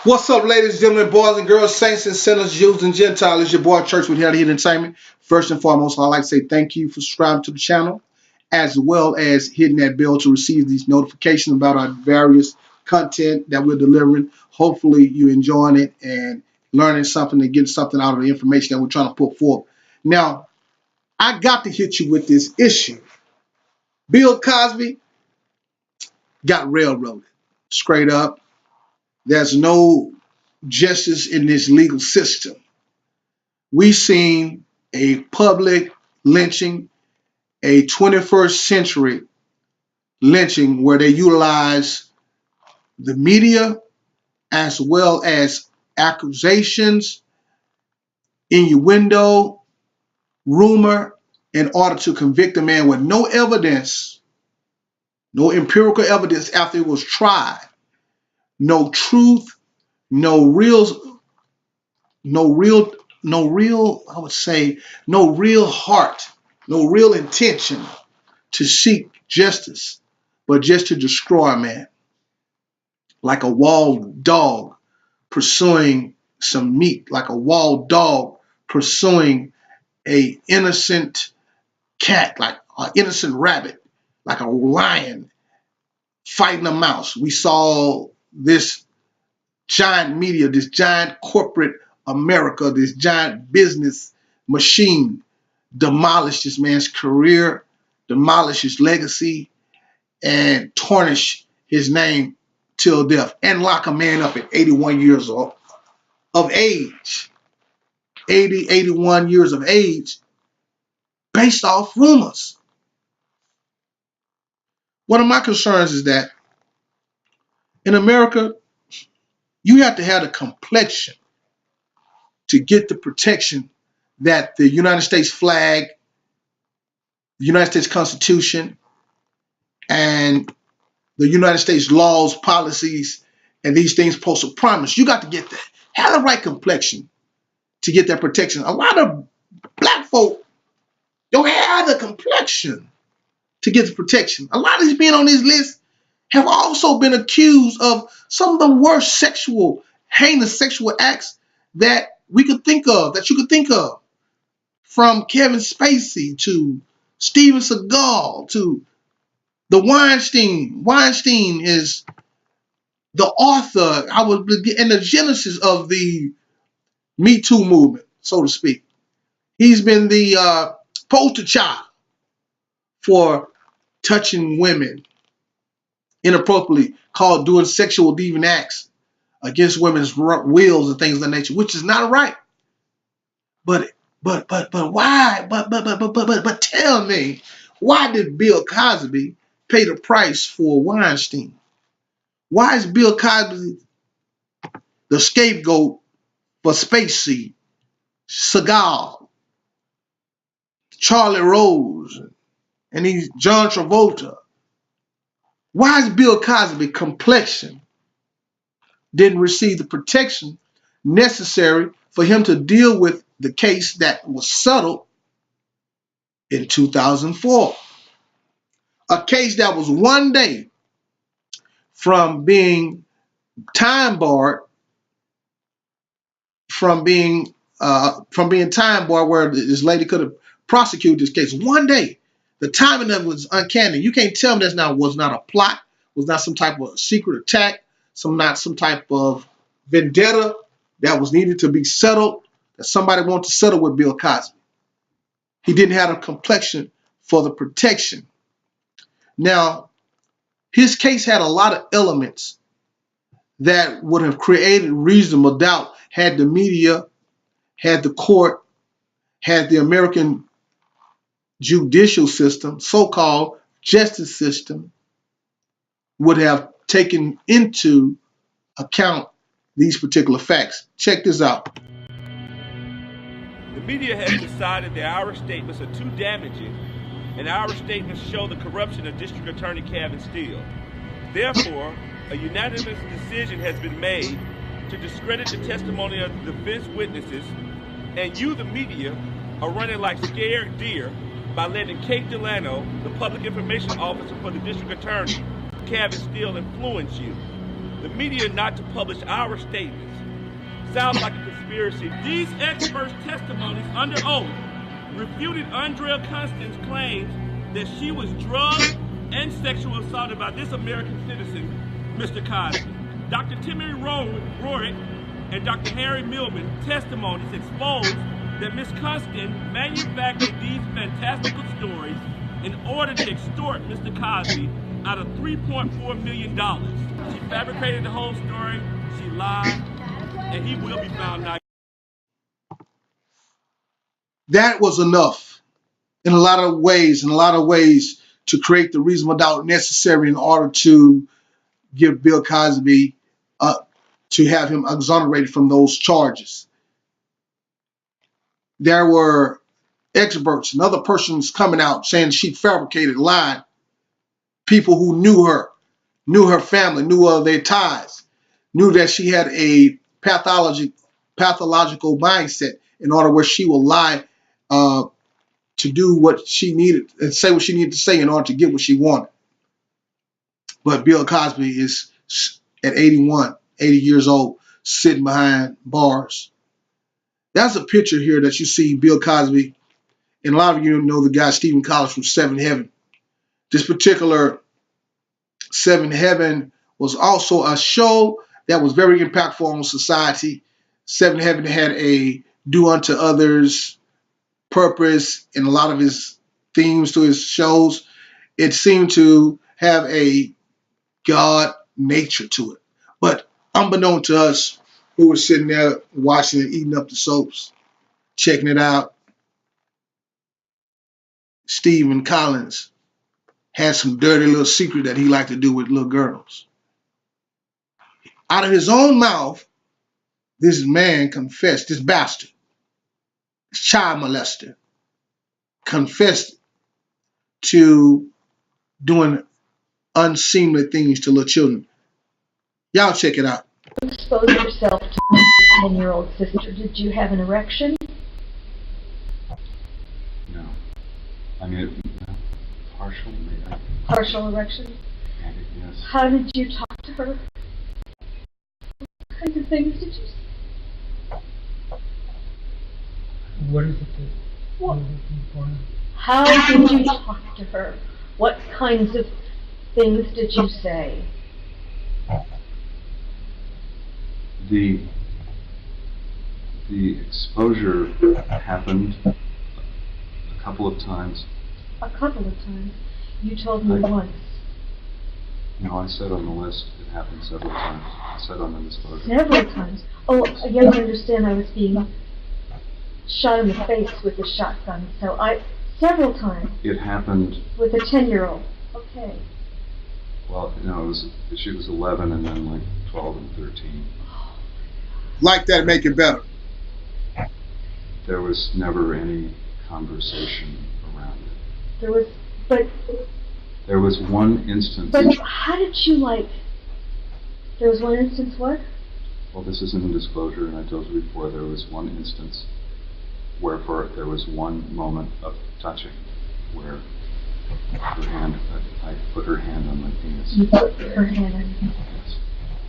What's up, ladies and gentlemen, boys and girls, saints and sinners, Jews and Gentiles? It's your boy Church with Hell Entertainment. First and foremost, I'd like to say thank you for subscribing to the channel, as well as hitting that bell to receive these notifications about our various content that we're delivering. Hopefully, you're enjoying it and learning something and getting something out of the information that we're trying to put forth. Now, I got to hit you with this issue. Bill Cosby got railroaded, straight up. There's no justice in this legal system. We've seen a public lynching, a 21st century lynching where they utilize the media as well as accusations, innuendo, rumor in order to convict a man with no evidence, no empirical evidence after it was tried, no truth, no real, I would say, no real heart, no real intention to seek justice, but just to destroy a man. Like a wild dog pursuing some meat, like a wild dog pursuing a innocent cat, like an innocent rabbit, like a lion fighting a mouse. We saw this giant media, this giant corporate America, this giant business machine demolish this man's career, demolish his legacy, and tarnish his name till death, and lock a man up at 81 years of age, 81 years of age, based off rumors. One of my concerns is that in America, you have to have the complexion to get the protection that the United States flag, the United States Constitution, and the United States laws, policies, and these things supposed to promise. You got to get that. Have the right complexion to get that protection. A lot of black folk don't have the complexion to get the protection. A lot of these men on this list have also been accused of some of the worst sexual, heinous sexual acts that we could think of, that you could think of. From Kevin Spacey to Steven Seagal to the Weinstein. Weinstein is the author, I was in the genesis of the Me Too movement, so to speak. He's been the poster child for touching women inappropriately, called doing sexual deviant acts against women's wills and things of that nature, which is not right. But why? But tell me, why did Bill Cosby pay the price for Weinstein? Why is Bill Cosby the scapegoat for Spacey, Seagal, Charlie Rose, and these John Travolta? Why is Bill Cosby complexion didn't receive the protection necessary for him to deal with the case that was settled in 2004? A case that was one day from being time barred, from being time barred, where this lady could have prosecuted this case. One day, the timing of it was uncanny. You can't tell me that was not a plot, was not some type of secret attack, not some type of vendetta that was needed to be settled, that somebody wanted to settle with Bill Cosby. He didn't have a complexion for the protection. Now, his case had a lot of elements that would have created reasonable doubt had the media, had the court, had the American judicial system, so-called justice system, would have taken into account these particular facts. Check this out. The media has decided that our statements are too damaging, and our statements show the corruption of District Attorney Kevin Steele. Therefore, a unanimous decision has been made to discredit the testimony of the defense witnesses, and you, the media, are running like scared deer by letting Kate Delano, the public information officer for the district attorney, Kevin Steele, influence you. the media not to publish our statements. Sounds like a conspiracy. These experts' testimonies under oath refuted Andrea Constand's claims that she was drugged and sexually assaulted by this American citizen, Mr. Cosby. Dr. Timothy Rorick and Dr. Harry Millman testimonies exposed that Ms. Constand manufactured these fantastical stories in order to extort Mr. Cosby out of $3.4 million. She fabricated the whole story, she lied, and he will be found not. That was enough in a lot of ways, to create the reasonable doubt necessary in order to give Bill Cosby, to have him exonerated from those charges. There were experts and other persons coming out saying she fabricated, lied. People who knew her family, knew of their ties, knew that she had a pathological mindset in order where she will lie to do what she needed and say what she needed to say in order to get what she wanted. But Bill Cosby is at 80 years old, sitting behind bars. That's a picture here that you see Bill Cosby, and a lot of you know the guy Stephen Collins from Seventh Heaven. This particular Seventh Heaven was also a show that was very impactful on society. Seventh Heaven had a do unto others purpose in a lot of his themes to his shows. It seemed to have a God nature to it. But unbeknown to us who were sitting there watching it, eating up the soaps, checking it out, Stephen Collins had some dirty little secret that he liked to do with little girls. Out of his own mouth, this man confessed, this bastard, this child molester, confessed to doing unseemly things to little children. Y'all check it out. Expose yourself to my 10-year-old sister. Did you have an erection? No. I mean, partial, maybe. Partial erection? Maybe, yes. How did you talk to her? What kinds of things did you say? What is it that What? you're looking for? How did you talk to her? What kinds of things did you say? The exposure happened a couple of times. A couple of times. You told me once. No, I said on the list it happened several times. I said on the disclosure. Several times. Oh, you have to understand I was being shot in the face with a shotgun, so several times. It happened. With a 10-year-old. Okay. Well, no, she was 11 and then like 12 and 13. Like that, make it better. There was never any conversation around it. There was one instance. But how did you there was one instance what? Well, this isn't a disclosure, and I told you before, there was one instance where there was one moment of touching where her hand, I put her hand on my penis. You put her hand on your penis? Yes.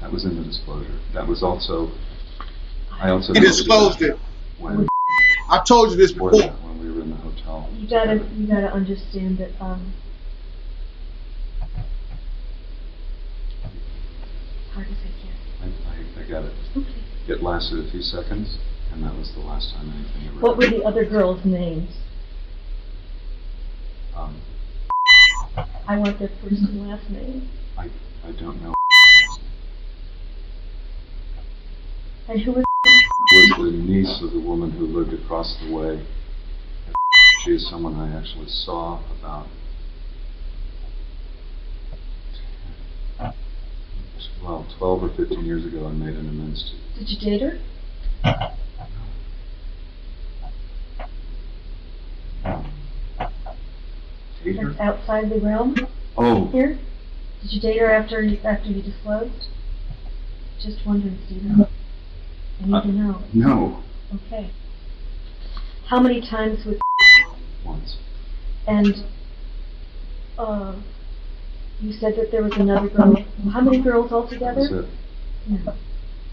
That was in the disclosure. That was also, I also He disclosed it. When I told you this before. When we were in the hotel. You gotta understand that hard to say yes. I got it. Okay. It lasted a few seconds, and that was the last time anything ever What were happened. the other girls' names? I want their first and last name. I don't know. And who was Was the niece of the woman who lived across the way. She is someone I actually saw about 12 or 15 years ago and made an amends to. Did you date her? Date her? That's outside the realm? Oh. Here? Did you date her after you disclosed? Just wondering, Stephen. I need to know. No. Okay. How many times with Once. and You said that there was another girl. How many girls altogether? That's it. No.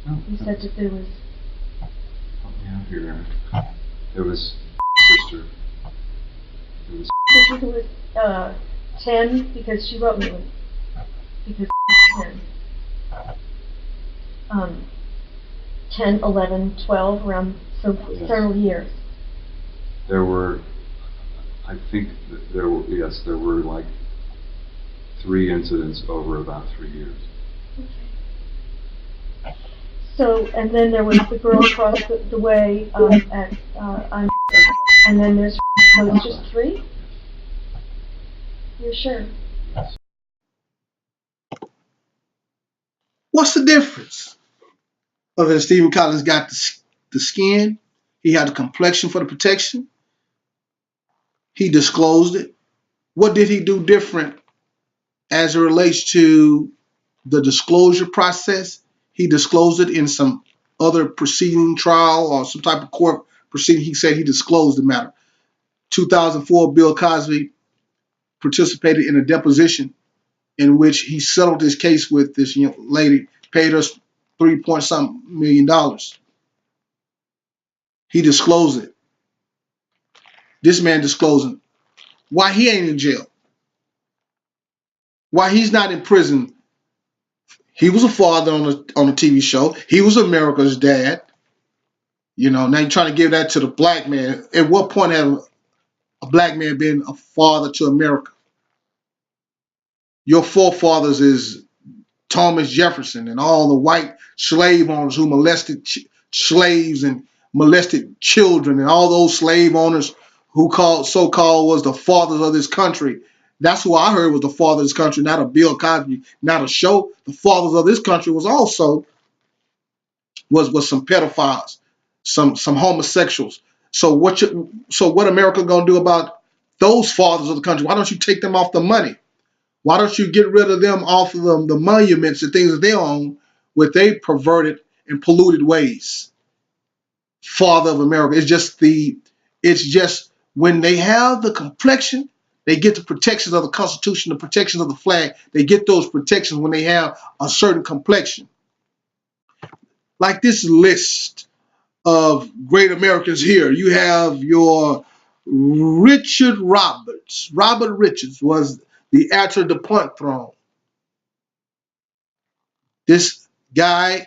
No, You said that there was... help me out here. There was sister. There was There was 10, because she wrote me one. Because 10. 10, 11, 12, around Yes. several years. There were, I think that there were, yes, there were like 3 incidents over about 3 years. Okay. So, and then there was the girl across the way at and then there's, so it's just 3? You're sure? What's the difference? Other than Stephen Collins got the skin, he had the complexion for the protection, he disclosed it. What did he do different as it relates to the disclosure process? He disclosed it in some other proceeding, trial, or some type of court proceeding. He said he disclosed the matter. 2004, Bill Cosby participated in a deposition in which he settled his case with this young lady, paid us $3 million. He disclosed it. This man disclosing why he ain't in jail, why he's not in prison. He was a father on a TV show. He was America's dad. You know, now you're trying to give that to the black man. At what point have a black man been a father to America? Your forefathers is Thomas Jefferson and all the white slave owners who molested slaves and molested children, and all those slave owners who so-called was the fathers of this country. That's who I heard was the father of this country, not a Bill Cosby, not a show. The fathers of this country was also was some pedophiles, some homosexuals. So what America gonna do about those fathers of the country? Why don't you take them off the money? Why don't you get rid of them off of the monuments and things that they own with their perverted and polluted ways? Father of America. It's just when they have the complexion, they get the protections of the Constitution, the protections of the flag. They get those protections when they have a certain complexion. Like this list of great Americans here. You have your Richard Roberts. Robert Richards was the heir to the punt throne. This guy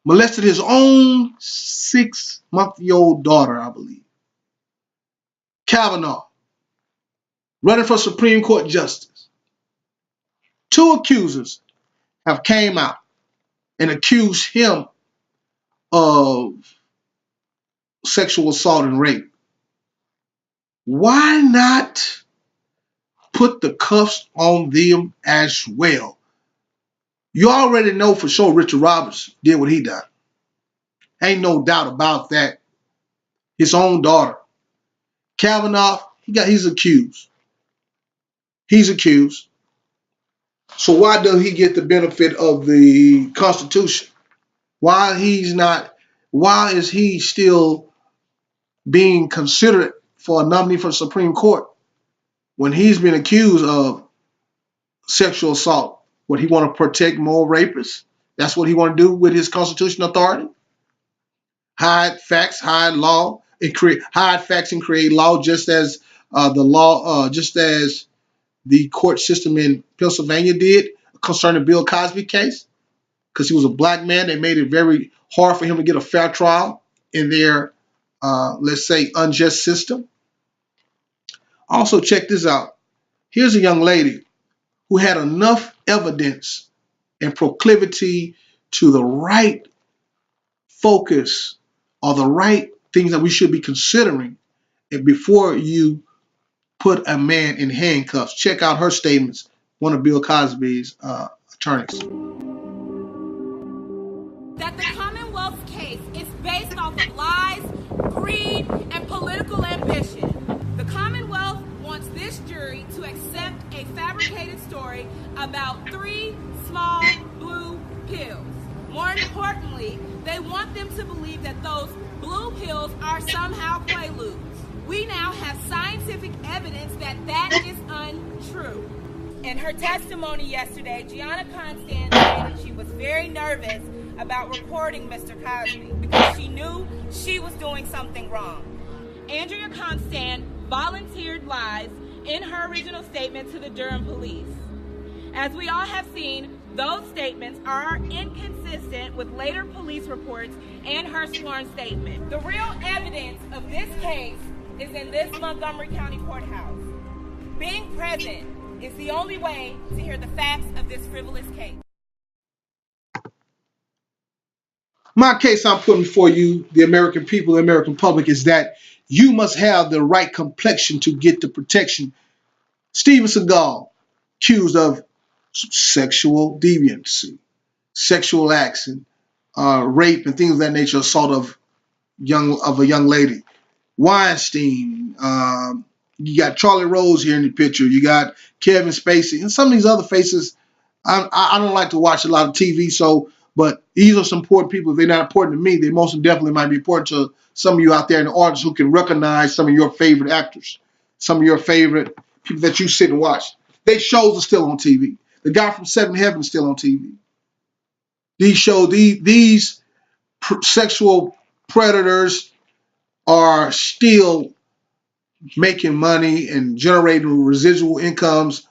molested his own 6-month-old daughter, I believe. Kavanaugh, running for Supreme Court Justice. 2 accusers have came out and accused him of sexual assault and rape. Why not put the cuffs on them as well? You already know for sure Richard Roberts did what he done. Ain't no doubt about that. His own daughter. Kavanaugh, he's accused. He's accused. So why does he get the benefit of the Constitution? Why is he still being considered for a nominee for the Supreme Court when he's been accused of sexual assault? What, he want to protect more rapists? That's what he want to do with his constitutional authority? Hide facts, hide law, and hide facts and create law, just as just as the court system in Pennsylvania did concerning Bill Cosby case, because he was a black man. They made it very hard for him to get a fair trial in their, let's say, unjust system. Also, check this out. Here's a young lady who had enough evidence and proclivity to the right focus or the right things that we should be considering before you put a man in handcuffs. Check out her statements, one of Bill Cosby's attorneys. That the Commonwealth's case is based off of lies, greed, and political ambition. The Commonwealth wants this jury to accept a fabricated story about 3 small blue pills. More importantly, they want them to believe that those blue pills are somehow quaaludes. We now have scientific evidence that that is untrue. In her testimony yesterday, Gianna Constance stated she was very nervous about reporting Mr. Cosby because she knew she was doing something wrong. Andrea Constance volunteered lies in her original statement to the Durham police. As we all have seen, those statements are inconsistent with later police reports and her sworn statement. The real evidence of this case is in this Montgomery County courthouse. Being present is the only way to hear the facts of this frivolous case. My case I'm putting before you, the American people, the American public, is that you must have the right complexion to get the protection. Steven Seagal, accused of sexual deviancy, sexual acts, and rape and things of that nature, assault of a young lady. Weinstein, you got Charlie Rose here in the picture. You got Kevin Spacey, and some of these other faces. I don't like to watch a lot of TV, but these are some important people. If they're not important to me, they most definitely might be important to some of you out there in the audience who can recognize some of your favorite actors, some of your favorite people that you sit and watch. Their shows are still on TV. The guy from Seven Heaven is still on TV. These shows, these sexual predators are still making money and generating residual incomes,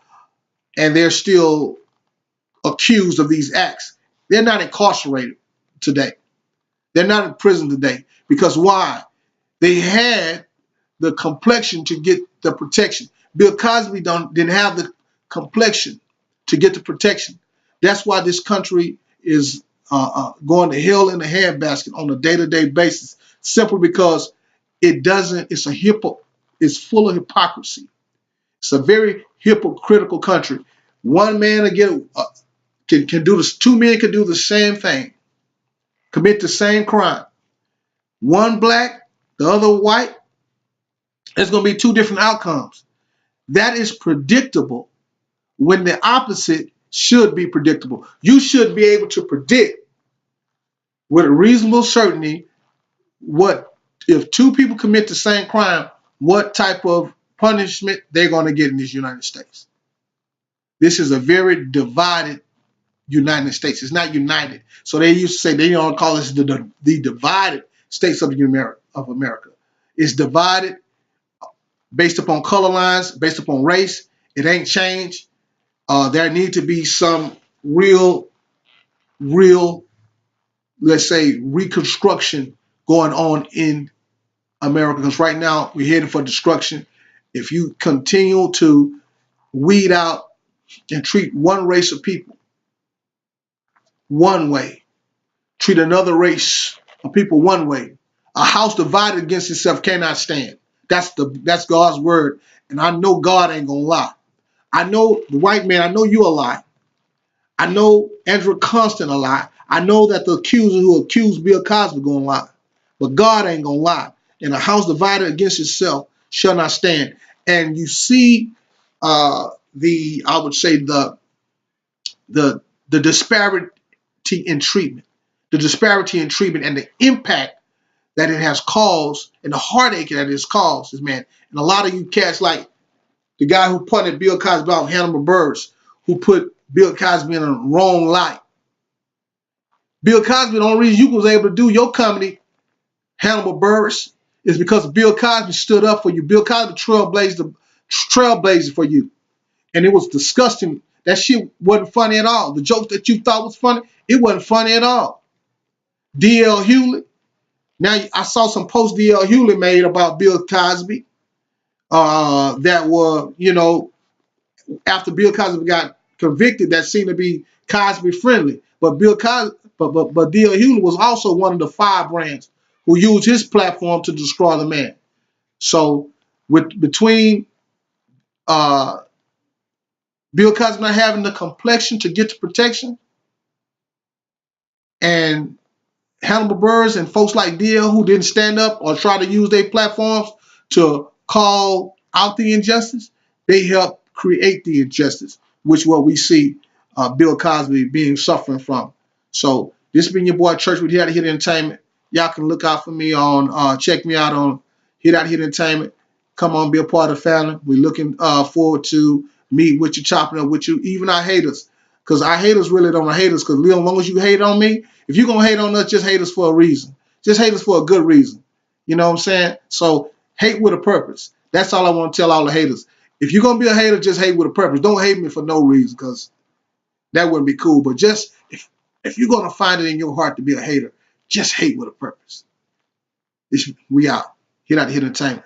and they're still accused of these acts. They're not incarcerated today. They're not in prison today. Because why? They had the complexion to get the protection. Bill Cosby didn't have the complexion to get the protection. That's why this country is going to hell in a handbasket on a day-to-day basis, simply because it's full of hypocrisy. It's a very hypocritical country. One man can do this. Two men can do the same thing, commit the same crime. One black, the other white. It's going to be two different outcomes. That is predictable when the opposite should be predictable. You should be able to predict with a reasonable certainty if two people commit the same crime, what type of punishment they're going to get in this United States. This is a very divided United States. It's not united. So they used to say, they don't call this the divided states of America. It's divided based upon color lines, based upon race. It ain't changed. There need to be some real, let's say, reconstruction going on in America, because right now we're heading for destruction. If you continue to weed out and treat one race of people one way, treat another race of people one way, a house divided against itself cannot stand. That's God's word, and I know God ain't gonna lie. I know the white man, I know you a lie. I know Andrew Constant a lie. I know that the accuser who accused Bill Cosby gonna lie. But God ain't gonna lie. And a house divided against itself shall not stand. And you see I would say the disparity in treatment. The disparity in treatment and the impact that it has caused and the heartache that it has caused is, man. And a lot of you cats, like the guy who punted Bill Cosby off, Hannibal Buress, who put Bill Cosby in a wrong light. Bill Cosby, the only reason you was able to do your comedy, Hannibal Buress, is because Bill Cosby stood up for you. Bill Cosby trailblazed for you. And it was disgusting. That shit wasn't funny at all. The joke that you thought was funny, it wasn't funny at all. D.L. Hewlett. Now, I saw some posts D.L. Hewlett made about Bill Cosby that were, after Bill Cosby got convicted, that seemed to be Cosby friendly. But but D.L. Hewlett was also one of the firebrands who used his platform to destroy the man. So between Bill Cosby not having the complexion to get the protection, and Hannibal Buress and folks like D.L. who didn't stand up or try to use their platforms to call out the injustice, they helped create the injustice, which what we see Bill Cosby suffering from. So this has been your boy Church with Hit Out Hit Entertainment. Y'all can look out for me on, check me out on Hit Out Hit Entertainment. Come on, be a part of the family. We're looking forward to meeting with you, chopping up with you, even our haters. Because our haters really don't hate us, because as long as you hate on me, if you're going to hate on us, just hate us for a reason. Just hate us for a good reason. You know what I'm saying? So hate with a purpose. That's all I want to tell all the haters. If you're going to be a hater, just hate with a purpose. Don't hate me for no reason, because that wouldn't be cool. But just if you're going to find it in your heart to be a hater, just hate with a purpose. We out. Hit out the Hit Entertainment.